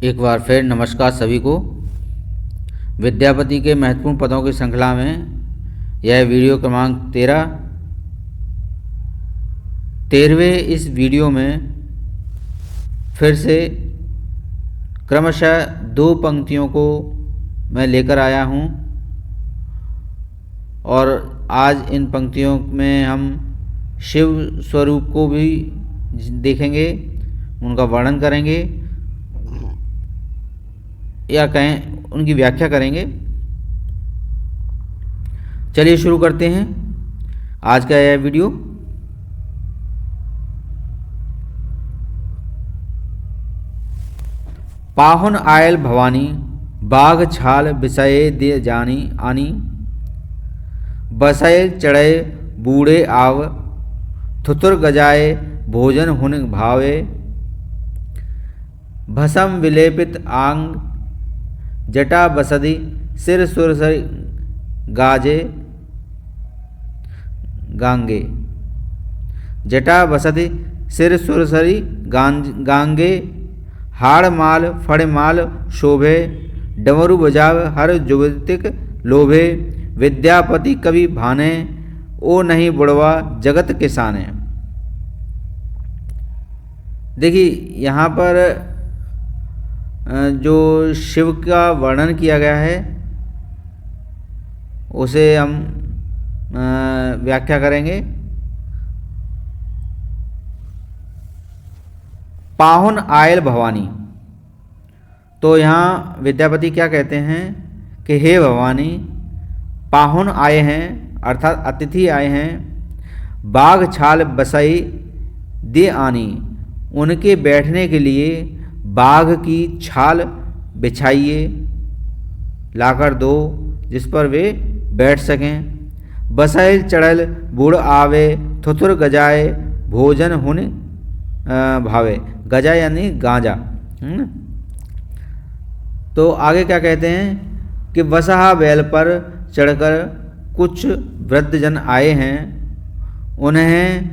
एक बार फिर नमस्कार सभी को। विद्यापति के महत्वपूर्ण पदों की श्रृंखला में यह वीडियो क्रमांक 13वें इस वीडियो में फिर से क्रमशः 2 पंक्तियों को मैं लेकर आया हूँ और आज इन पंक्तियों में हम शिव स्वरूप को भी देखेंगे, उनका वर्णन करेंगे या कहें उनकी व्याख्या करेंगे। चलिए शुरू करते हैं आज का यह वीडियो। पाहुन आयल भवानी, बाघ छाल बिसये दे जानी आनी। बसये चढ़े बूढ़े आव, थुथुर गजाए भोजन हुन भावे। भसम विलेपित आंग, जटा बसदि सिर सुरसरि गाजे गांगे। जटा बसदि सिर सुरसरि गांगे। हाड़ माल फड़ माल शोभे, डमरू बजाव हर जुगतिक लोभे। विद्यापति कवि भाने, ओ नहीं बुढ़वा जगत किसाने। देखिए यहाँ पर जो शिव का वर्णन किया गया है उसे हम व्याख्या करेंगे। पाहुन आयल भवानी, तो यहाँ विद्यापति क्या कहते हैं कि हे भवानी, पाहुन आए हैं अर्थात अतिथि आए हैं। बाघ छाल बसई दे आनी, उनके बैठने के लिए बाघ की छाल बिछाइए लाकर दो जिस पर वे बैठ सकें। बसैल चढ़ल बूढ़ आवे, थुथुर गजाए भोजन हुन भावे। गजा यानी गांजा। तो आगे क्या कहते हैं कि बसहा बैल पर चढ़कर कुछ वृद्धजन आए हैं, उन्हें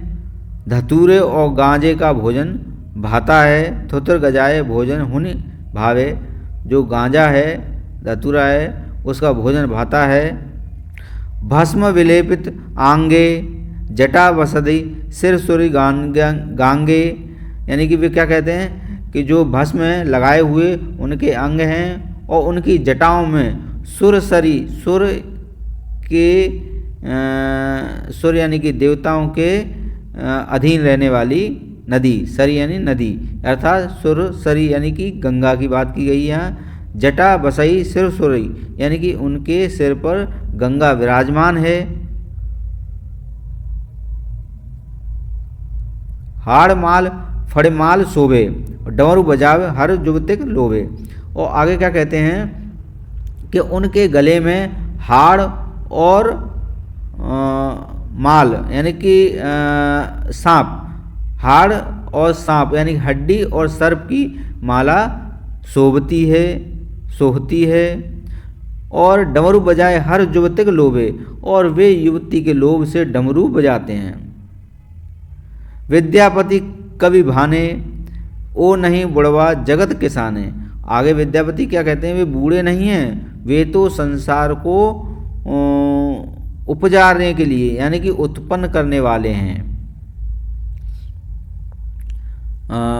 धतूरे और गांजे का भोजन भाता है। थुथुर गजाए भोजन हुन भावे, जो गांजा है धतूरा है उसका भोजन भाता है। भस्म विलेपित आंगे, जटा बसदि सिर सुरि गांगे, यानी कि वे क्या कहते हैं कि जो भस्म लगाए हुए उनके अंग हैं और उनकी जटाओं में सुरसरी, सुर के सुर यानी कि देवताओं के अधीन रहने वाली नदी, सरी यानी नदी अर्थात सुर सरी यानी कि गंगा की बात की गई यहाँ। जटा बसई सिर सुरई, यानी कि उनके सिर पर गंगा विराजमान है। हाड़ माल फड़ माल शोभे, डमरू बजावे हर जुगतिक लोभे। और आगे क्या कहते हैं कि उनके गले में हाड़ और माल यानी कि सांप, हाड़ और सांप यानी हड्डी और सर्प की माला शोभती है। और डमरू बजाए हर युवतिक लोभे, और वे युवती के लोभ से डमरू बजाते हैं। विद्यापति कवि भाने, ओ नहीं बुढ़वा जगत किसाने। आगे विद्यापति क्या कहते हैं, वे बूढ़े नहीं हैं, वे तो संसार को उपजाने के लिए यानी कि उत्पन्न करने वाले हैं।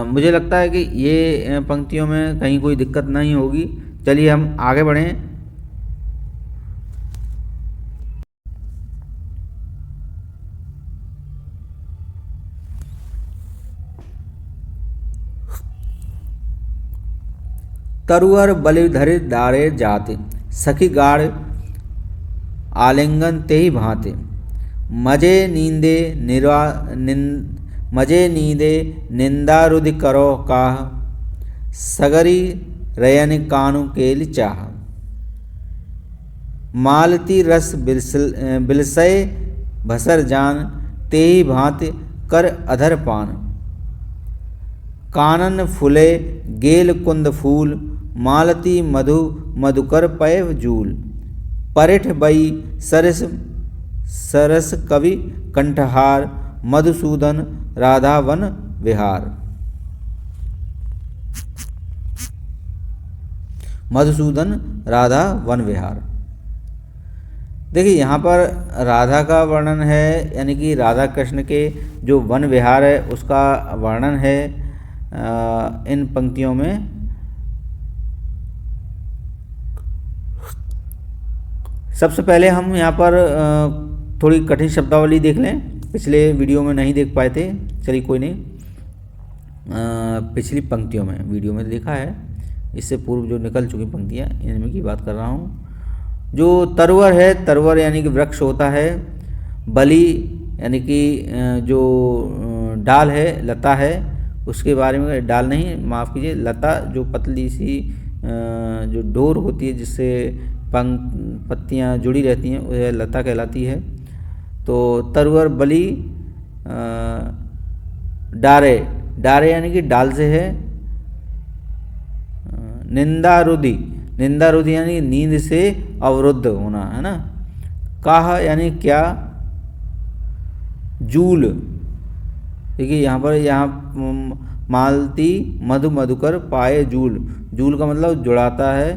मुझे लगता है कि ये पंक्तियों में कहीं कोई दिक्कत नहीं होगी। चलिए हम आगे बढ़ें। तरुअर बलिधरि दारे जाते, सखी गाढ़ आलिंगन तेहि भांति। मजे नींदे निंदारुदि करो काह, सगरी रयन कानु केल चाह। मालती रस बिलसय भसर जान, तेहि भांति कर अधर पान। कानन फुले गेल कुंद फूल, मालती मधु मधुकर पय जूल। परिठ बई सरस कवि कंठहार, मधुसूदन राधा वन विहार। मधुसूदन राधा वन विहार। देखिए यहाँ पर राधा का वर्णन है, यानी कि राधा कृष्ण के जो वन विहार है उसका वर्णन है इन पंक्तियों में। सबसे पहले हम यहाँ पर थोड़ी कठिन शब्दावली देख लें, पिछले वीडियो में नहीं देख पाए थे, चलिए कोई नहीं, पिछली पंक्तियों में, वीडियो में देखा है, इससे पूर्व जो निकल चुकी पंक्तियाँ इनमें की बात कर रहा हूँ। जो तरवर है, तरवर यानी कि वृक्ष होता है, बली यानी कि जो डाल है, लता है, उसके बारे में, डाल नहीं माफ़ कीजिए, लता जो पतली सी जो डोर होती है जिससे पत्तियाँ जुड़ी रहती हैं वह लता कहलाती है। तो तरवर, बली, डारे, डारे यानी कि डाल से है, निंदारुधि, निंदारुधि यानी नींद से अवरुद्ध होना, है ना। काह यानी क्या, जूल, देखिए यहाँ पर, यहाँ मालती मधु मधुकर पाए जूल, जूल का मतलब जुड़ाता है।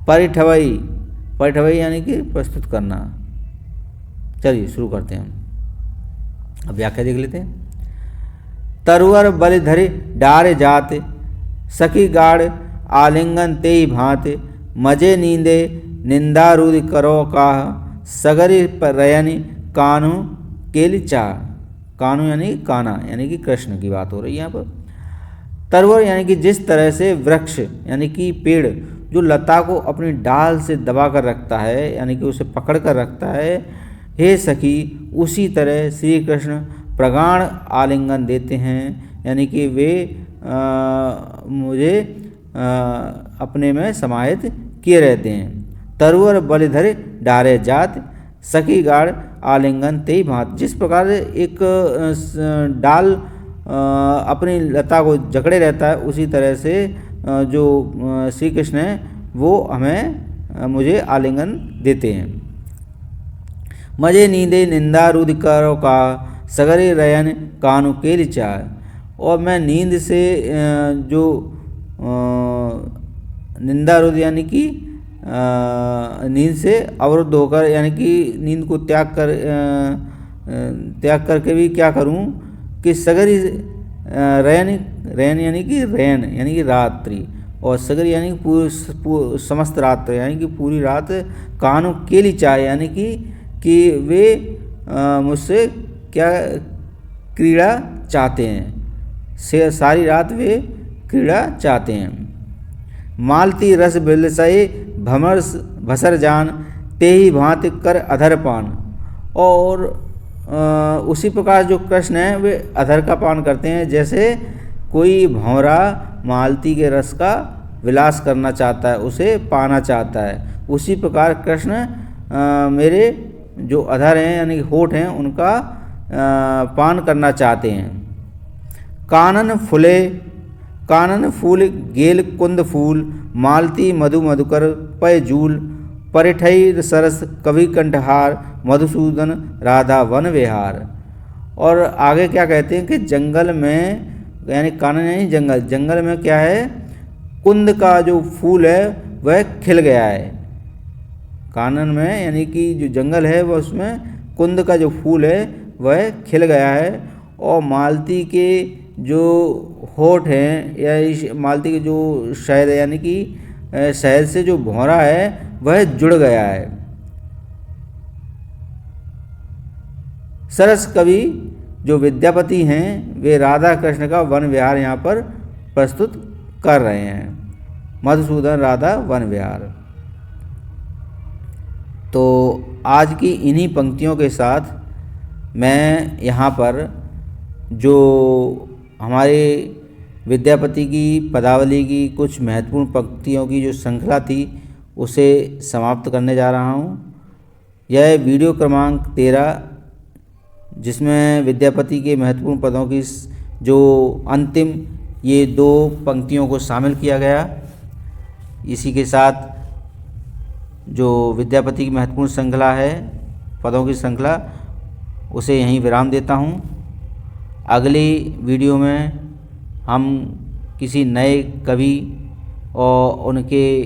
परिठवई, परिठवई यानी कि प्रस्तुत करना। चलिए शुरू करते हैं हम, अब व्याख्या देख लेते हैं। तरुवर बल धरे डार जात, सखी गाड़ आलिंगन ते भांत, मजे नींदे निंदारूद करो काह, सगरी रयन कानू केल चाह। कानू यानी काना, यानी कि कृष्ण की बात हो रही है यहाँ पर। तरवर यानी कि जिस तरह से वृक्ष यानी कि पेड़ जो लता को अपनी डाल से दबा कर रखता है, यानी कि उसे पकड़ कर रखता है, हे सखी उसी तरह श्री कृष्ण प्रगाढ़ आलिंगन देते हैं, यानी कि वे मुझे अपने में समाहित किए रहते हैं। तरुवर बलिधर डारे जात, सखी गाढ़ आलिंगन ते भांत, जिस प्रकार एक डाल अपनी लता को जकड़े रहता है, उसी तरह से जो श्री कृष्ण है वो हमें मुझे आलिंगन देते हैं। मजे नींदे निंदारूद करो का, सगरे रयन कानू केल चाह, और मैं नींद से जो निंदारूद यानी कि नींद से अवरुद्ध होकर, यानी कि नींद को त्याग करके भी क्या करूं कि सगरी रयन, रयन यानी कि रैन यानी कि रात्रि, और सगरी यानी कि समस्त रात्र यानी कि पूरी रात, कानू केली चाह यानी कि वे मुझसे क्या क्रीड़ा चाहते हैं, से सारी रात वे क्रीड़ा चाहते हैं। मालती रस बिलसए भमर भसर जान, ते ही भांति कर अधर पान, और उसी प्रकार जो कृष्ण है वे अधर का पान करते हैं, जैसे कोई भंवरा मालती के रस का विलास करना चाहता है, उसे पाना चाहता है, उसी प्रकार कृष्ण मेरे जो अधर हैं यानी कि होठ हैं उनका पान करना चाहते हैं। कानन फूले, कानन फूल गेल कुंद फूल, मालती मधु मधुकर पय जूल, परिठई सरस कवि कंठहार, मधुसूदन राधा वन विहार। और आगे क्या कहते हैं कि जंगल में, यानी कानन यानी जंगल, जंगल में क्या है, कुंद का जो फूल है वह खिल गया है। कानन में यानी कि जो जंगल है वह, उसमें कुंद का जो फूल है वह खिल गया है, और मालती के जो होठ हैं या मालती के जो शहद यानी कि शहद से जो भौरा है वह जुड़ गया है। सरस कवि जो विद्यापति हैं वे राधा कृष्ण का वन विहार यहाँ पर प्रस्तुत कर रहे हैं, मधुसूदन राधा वन विहार। तो आज की इन्हीं पंक्तियों के साथ मैं यहाँ पर जो हमारे विद्यापति की पदावली की कुछ महत्वपूर्ण पंक्तियों की जो श्रृंखला थी उसे समाप्त करने जा रहा हूँ। यह वीडियो क्रमांक 13, जिसमें विद्यापति के महत्वपूर्ण पदों की जो अंतिम ये 2 पंक्तियों को शामिल किया गया। इसी के साथ जो विद्यापति की महत्वपूर्ण श्रृंखला है, पदों की श्रृंखला, उसे यहीं विराम देता हूँ। अगली वीडियो में हम किसी नए कवि और उनके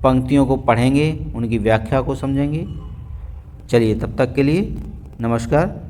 पंक्तियों को पढ़ेंगे, उनकी व्याख्या को समझेंगे। चलिए तब तक के लिए नमस्कार।